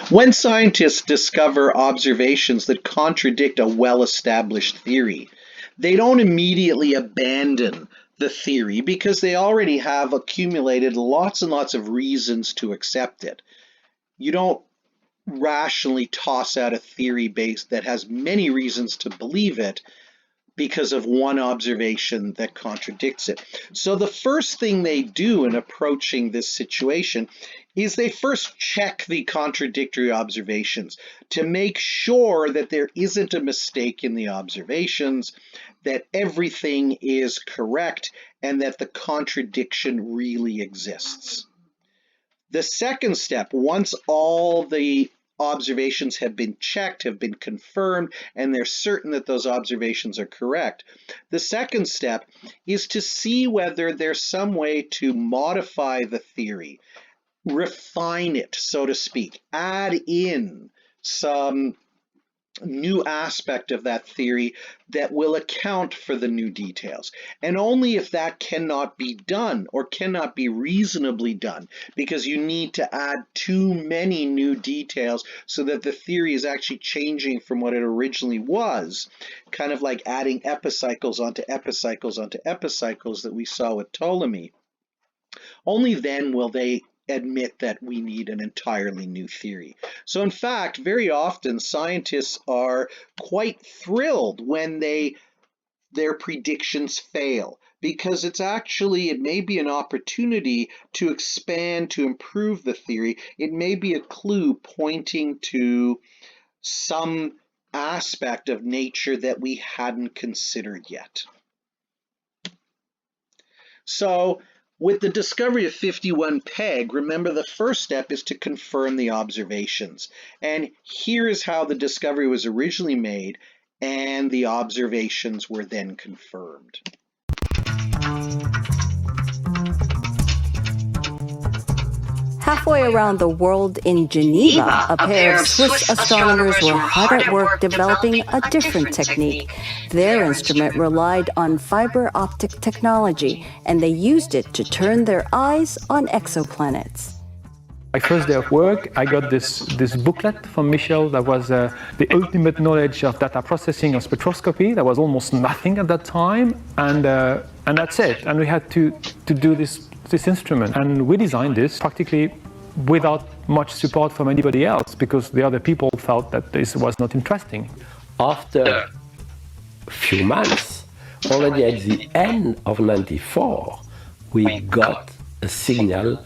When scientists discover observations that contradict a well-established theory, they don't immediately abandon the theory because they already have accumulated lots and lots of reasons to accept it. You don't rationally toss out a theory base that has many reasons to believe it because of one observation that contradicts it. So the first thing they do in approaching this situation is they first check the contradictory observations to make sure that there isn't a mistake in the observations, that everything is correct, and that the contradiction really exists. The second step, once all the observations have been checked, have been confirmed, and they're certain that those observations are correct, the second step is to see whether there's some way to modify the theory, refine it, so to speak, add in some new aspect of that theory that will account for the new details. And only if that cannot be done or cannot be reasonably done, because you need to add too many new details so that the theory is actually changing from what it originally was, kind of like adding epicycles onto epicycles onto epicycles that we saw with Ptolemy. Only then will they admit that we need an entirely new theory. So in fact, very often scientists are quite thrilled when their predictions fail, because it may be an opportunity to expand, to improve the theory. It may be a clue pointing to some aspect of nature that we hadn't considered yet. So with the discovery of 51 Peg, remember the first step is to confirm the observations. And here is how the discovery was originally made, and the observations were then confirmed. Halfway around the world in Geneva, a pair of Swiss astronomers were hard at work developing a different technique. Their instrument relied on fiber optic technology, and they used it to turn their eyes on exoplanets. My first day of work, I got this booklet from Michel that was the ultimate knowledge of data processing and spectroscopy. There was almost nothing at that time, and that's it. And we had to do this instrument, and we designed this practically without much support from anybody else, because the other people felt that this was not interesting. After a few months, already at the end of '94, we got a signal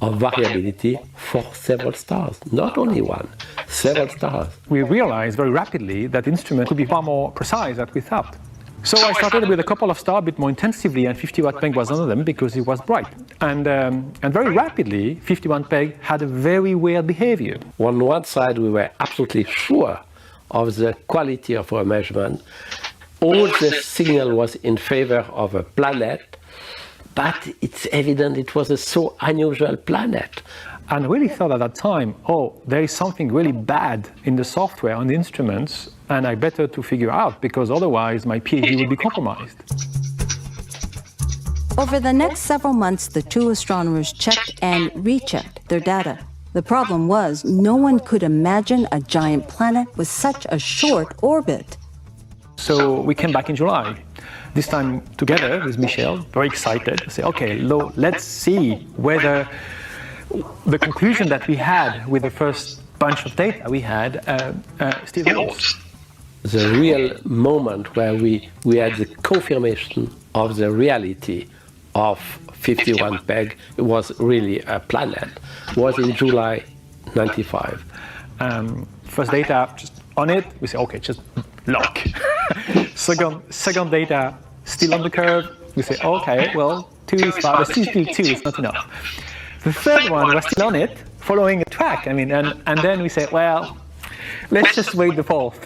of variability for several stars, not only one, several stars. We realized very rapidly that the instrument could be far more precise than we thought. So I started with a couple of stars a bit more intensively, and 51 Peg was one of them because it was bright. And very rapidly, 51 Peg had a very weird behavior. On one side, we were absolutely sure of the quality of our measurement. All the signal was in favor of a planet, but it's evident it was a so unusual planet. And I really thought at that time, oh, there is something really bad in the software on the instruments, and I better to figure out, because otherwise my PhD would be compromised. Over the next several months, the two astronomers checked and rechecked their data. The problem was, no one could imagine a giant planet with such a short orbit. So we came back in July, this time together with Michel, very excited, to say, okay, let's see whether the conclusion that we had with the first bunch of data we had still holds. The real moment where we had the confirmation of the reality of 51 Peg was really a planet, was in July '95. First data, just on it, we say, okay, just lock. Second data, still on the curve, we say, okay, well, 2 is fine, but still 2 is not enough. The third one was still on it, following a track. I mean, and then we say, well, let's just wait the fourth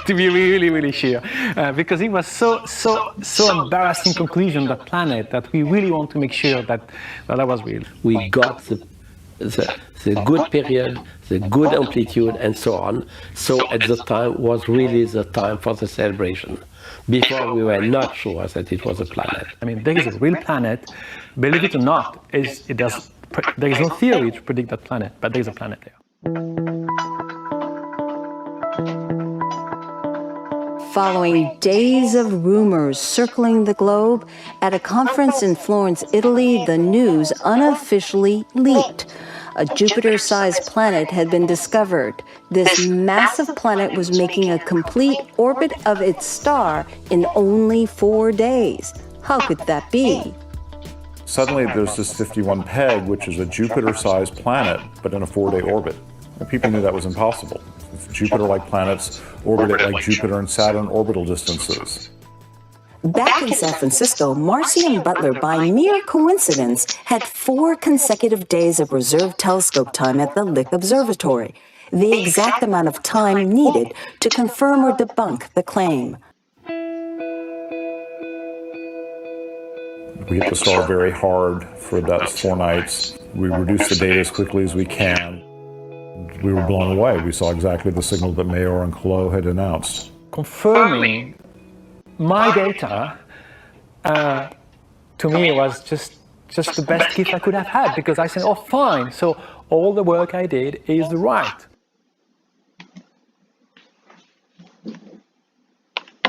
to be really, really sure, because it was so embarrassing conclusion of the planet that we really want to make sure that was real. We got the good period, the good amplitude, and so on. So at the time was really the time for the celebration. Before we were not sure that it was a planet. I mean, there is a real planet. Believe it or not, there is no theory to predict that planet, but there is a planet there. Following days of rumors circling the globe, at a conference in Florence, Italy, the news unofficially leaked. A Jupiter-sized planet had been discovered. This massive planet was making a complete orbit of its star in only 4 days. How could that be? Suddenly there's this 51 Peg, which is a Jupiter-sized planet, but in a 4-day orbit. And people knew that was impossible. Jupiter-like planets orbit at like Jupiter and Saturn orbital distances. Back in San Francisco, Marcy and Butler, by mere coincidence, had 4 consecutive days of reserved telescope time at the Lick Observatory, the exact amount of time needed to confirm or debunk the claim. We hit the star very hard for those 4 nights. We reduced the data as quickly as we can. We were blown away. We saw exactly the signal that Mayor and Clot had announced. Confirming my data, to me, was just the best gift I could have had, because I said, oh, fine, so all the work I did is right.